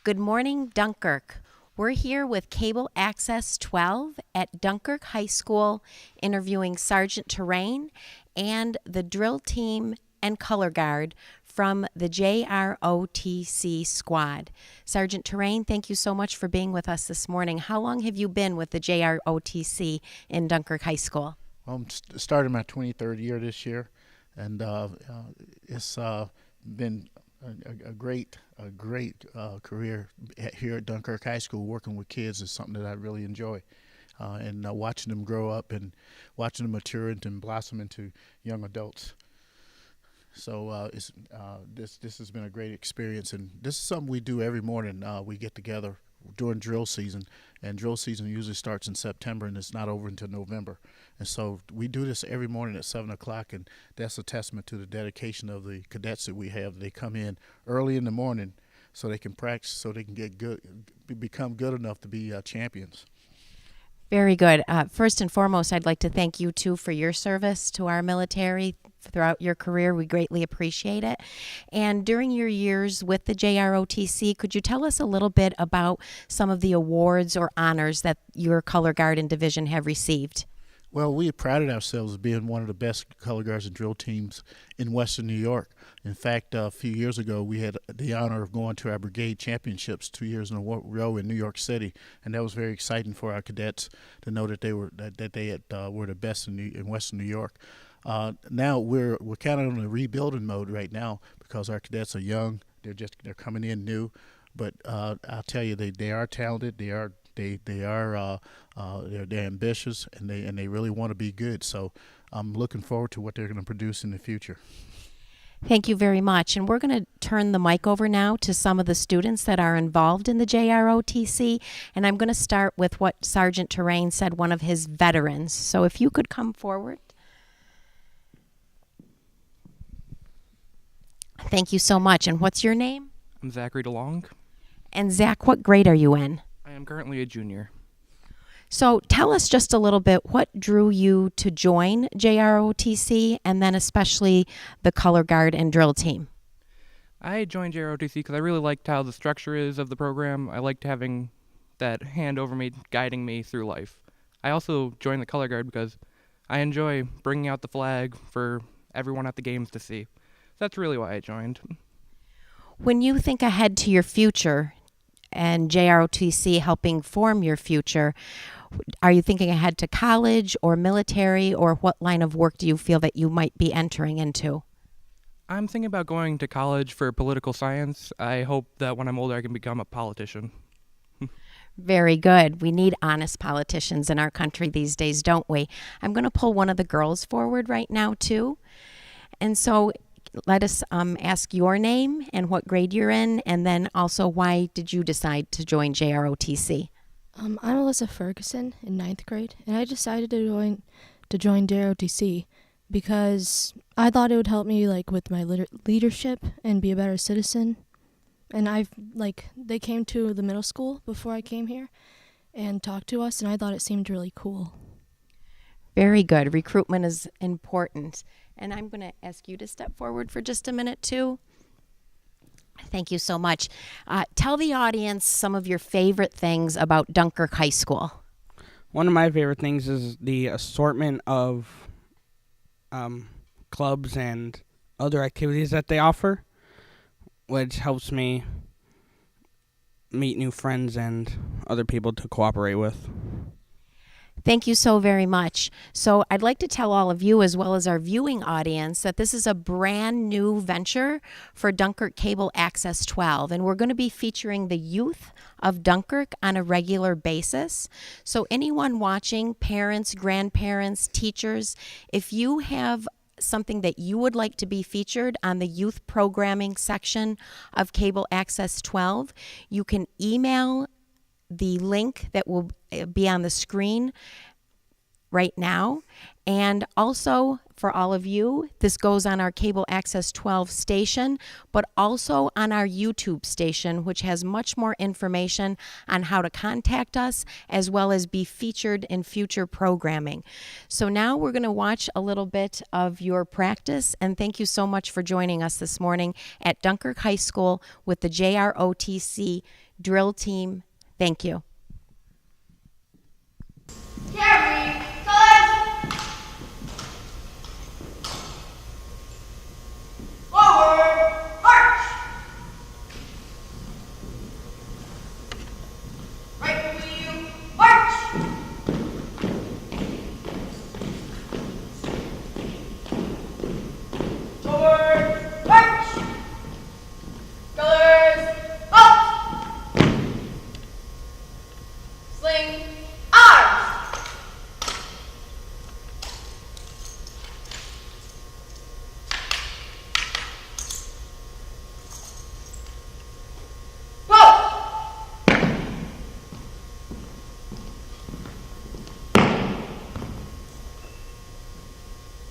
Good morning, Dunkirk. We're here with Cable Access 12 at Dunkirk High School interviewing Sergeant Terrain and the drill team and color guard from the JROTC squad. Sergeant Terrain, thank you so much for being with us this morning. How long have you been with the JROTC in Dunkirk High School? Well, I'm starting my 23rd year this year, and it's been a great career here at Dunkirk High School. Working with kids is something that I really enjoy, and watching them grow up and watching them mature and blossom into young adults. So this has been a great experience, and this is something we do every morning. We get together during drill season, and drill season usually starts in September and it's not over until November. And so we do this every morning at 7 o'clock, and that's a testament to the dedication of the cadets that we have. They come in early in the morning so they can practice, so they can get good, become good enough to be champions. Very good. First and foremost, I'd like to thank you, too, for your service to our military throughout your career. We greatly appreciate it. And during your years with the JROTC, could you tell us a little bit about some of the awards or honors that your color guard and division have received? Well, we prided ourselves as being one of the best color guards and drill teams in Western New York. In fact, a few years ago, we had the honor of going to our brigade championships 2 years in a row in New York City, and that was very exciting for our cadets to know that they were were the best in Western New York. Now we're kind of in a rebuilding mode right now because our cadets are young. They're coming in new, but I'll tell you, they are talented. They're ambitious, and they really want to be good. So I'm looking forward to what they're going to produce in the future. Thank you very much. And we're going to turn the mic over now to some of the students that are involved in the JROTC. And I'm going to start with what Sergeant Terrain said, one of his veterans. So if you could come forward. Thank you so much. And what's your name? I'm Zachary DeLong. And Zach, what grade are you in? I am currently a junior. So tell us just a little bit, what drew you to join JROTC and then especially the color guard and drill team? I joined JROTC because I really liked how the structure is of the program. I liked having that hand over me, guiding me through life. I also joined the color guard because I enjoy bringing out the flag for everyone at the games to see. That's really why I joined. When you think ahead to your future and JROTC helping form your future, are you thinking ahead to college or military, or what line of work do you feel that you might be entering into? I'm thinking about going to college for political science. I hope that when I'm older I can become a politician. Very good. We need honest politicians in our country these days, don't we? I'm going to pull one of the girls forward right now, too. And so let us ask your name and what grade you're in, and then also why did you decide to join JROTC? I'm Alyssa Ferguson in ninth grade, and I decided to join JROTC because I thought it would help me with my leadership and be a better citizen. And they came to the middle school before I came here and talked to us, and I thought it seemed really cool. Very good. Recruitment is important. And I'm going to ask you to step forward for just a minute, too. Thank you so much. Tell the audience some of your favorite things about Dunkirk High School. One of my favorite things is the assortment of clubs and other activities that they offer, which helps me meet new friends and other people to cooperate with. Thank you so very much. So I'd like to tell all of you, as well as our viewing audience, that this is a brand new venture for Dunkirk Cable Access 12, and we're going to be featuring the youth of Dunkirk on a regular basis. So anyone watching, parents, grandparents, teachers, if you have something that you would like to be featured on the youth programming section of Cable Access 12, you can email the link that will be on the screen right now. And also for all of you, this goes on our Cable Access 12 station, but also on our YouTube station, which has much more information on how to contact us as well as be featured in future programming. So now we're going to watch a little bit of your practice, and thank you so much for joining us this morning at Dunkirk High School with the JROTC drill team. Thank you. Carry, colors. Forward, march. Right wheel, march. Forward, march. Colors, up. Sling, arms.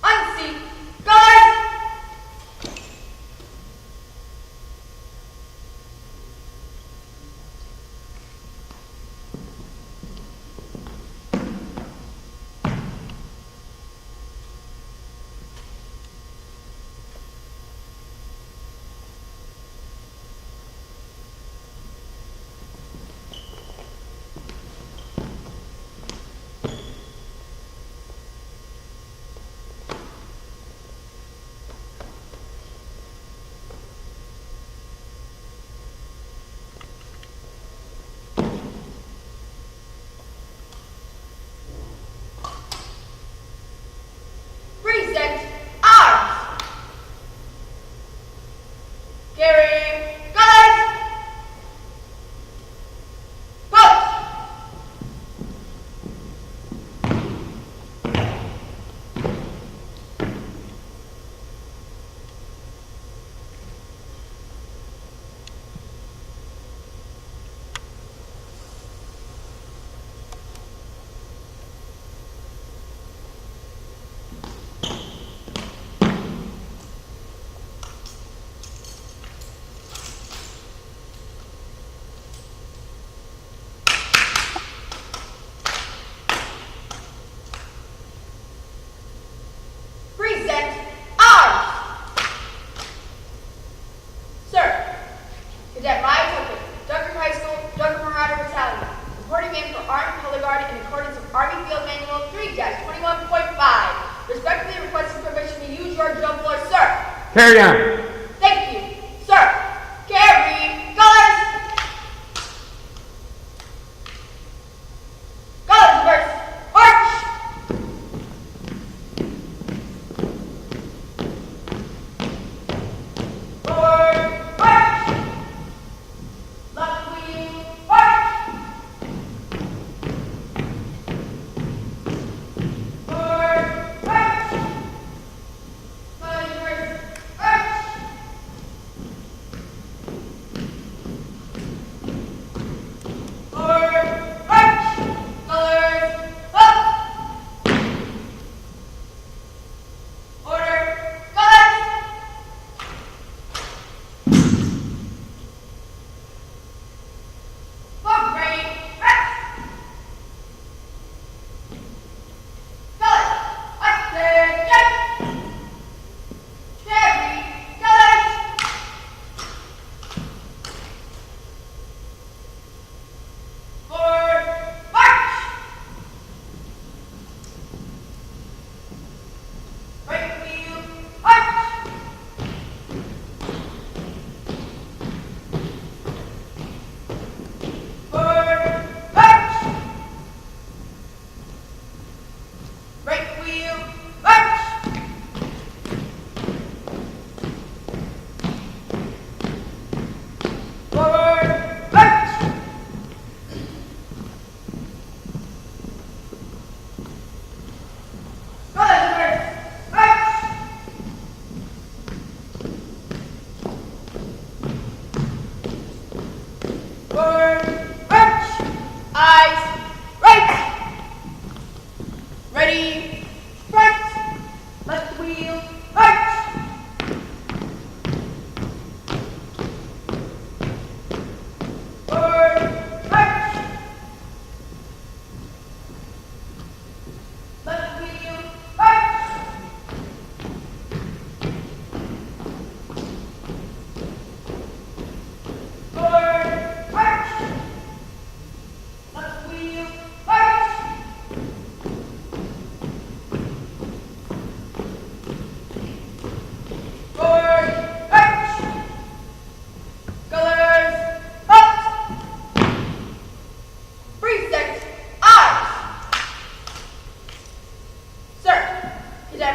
Unseat, guard! Present arms. Carry colors. Post. Present arms. Sir, Cadet Maya Tucker, Dunkirk High School, Dunkirk Marauder Battalion, reporting in for Armed Color Guard in accordance with Army Field Manual 3-21.5. Respectfully requesting permission to use your drill floor, sir. Carry on. Thank you, sir. Carry colors. Colors reverse. March. Forward, march. Left wheel, march. Forward, march. Colors reverse. March.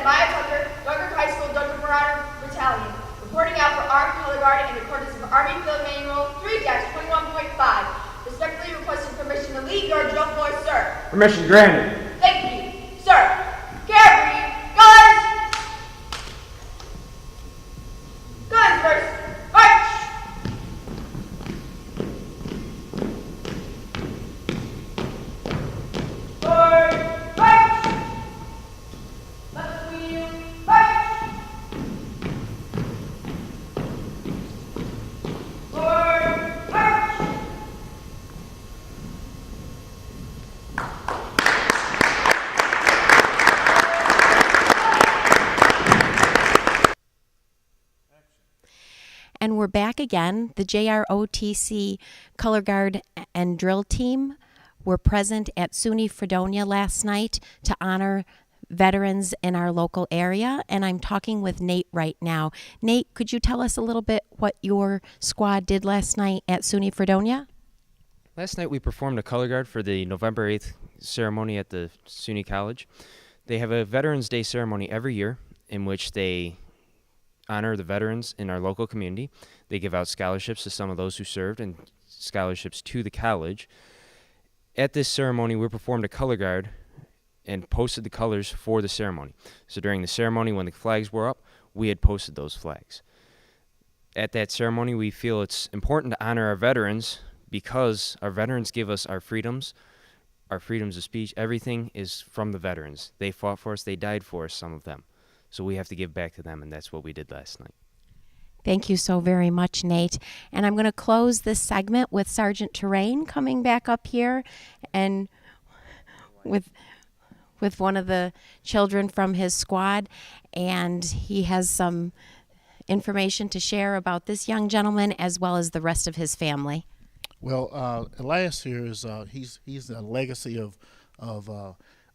Cadet Maya Tucker, Dunkirk High School, Dunkirk Marauder Battalion, reporting out for Armed Color Guard in accordance with Army Field Manual 3-21.5. Respectfully requesting permission to lead your drill floor, sir. Permission granted. Thank you, sir. Carefree, guns! Guns first, march! Forward, march! Left wheel, march! Forward, march! And we're back again. The JROTC Color Guard and Drill Team were present at SUNY Fredonia last night to honor veterans in our local area. And I'm talking with Nate right now. Nate, could you tell us a little bit what your squad did last night at SUNY Fredonia? Last night we performed a color guard for the November 8th ceremony at the SUNY College. They have a Veterans Day ceremony every year in which they honor the veterans in our local community. They give out scholarships to some of those who served and scholarships to the college. At this ceremony, we performed a color guard and posted the colors for the ceremony. So during the ceremony, when the flags were up, we had posted those flags. At that ceremony, we feel it's important to honor our veterans because our veterans give us our freedoms of speech. Everything is from the veterans. They fought for us. They died for us, some of them. So we have to give back to them, and that's what we did last night. Thank you so very much, Nate. And I'm going to close this segment with Sergeant Terrain coming back up here and with one of the children from his squad. And he has some information to share about this young gentleman as well as the rest of his family. Well, Elias here is he's a legacy of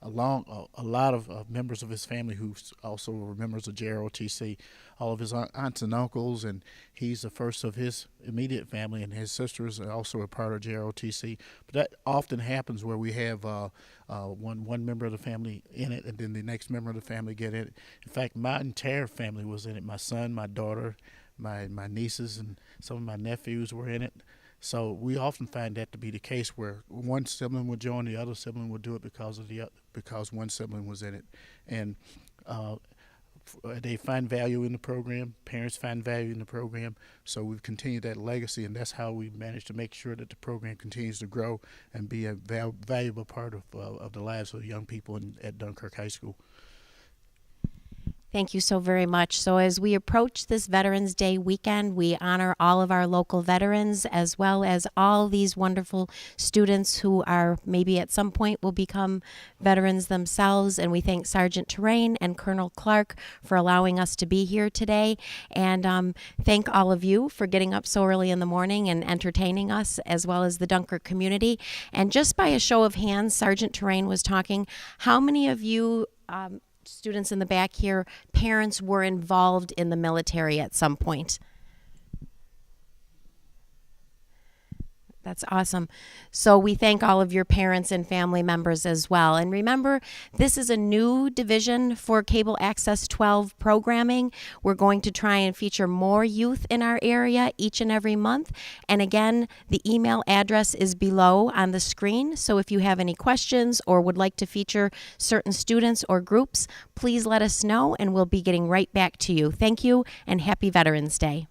a lot of members of his family who also were members of JROTC, all of his aunts and uncles, and he's the first of his immediate family, and his sisters are also a part of JROTC. But that often happens where we have one member of the family in it, and then the next member of the family get in it. In fact, my entire family was in it. My son, my daughter, my nieces, and some of my nephews were in it. So we often find that to be the case where one sibling would join, the other sibling would do it because one sibling was in it, and they find value in the program. Parents find value in the program. So we've continued that legacy, and that's how we managed to make sure that the program continues to grow and be a valuable part of the lives of young people at Dunkirk High School. Thank you so very much. So as we approach this Veterans Day weekend, we honor all of our local veterans as well as all these wonderful students who are maybe at some point will become veterans themselves. And we thank Sergeant Terrain and Colonel Clark for allowing us to be here today. And thank all of you for getting up so early in the morning and entertaining us as well as the Dunkirk community. And just by a show of hands, Sergeant Terrain was talking, how many of you students in the back here, parents were involved in the military at some point? That's awesome. So we thank all of your parents and family members as well. And remember, this is a new division for Cable Access 12 programming. We're going to try and feature more youth in our area each and every month. And again, the email address is below on the screen. So if you have any questions or would like to feature certain students or groups, please let us know and we'll be getting right back to you. Thank you and happy Veterans Day.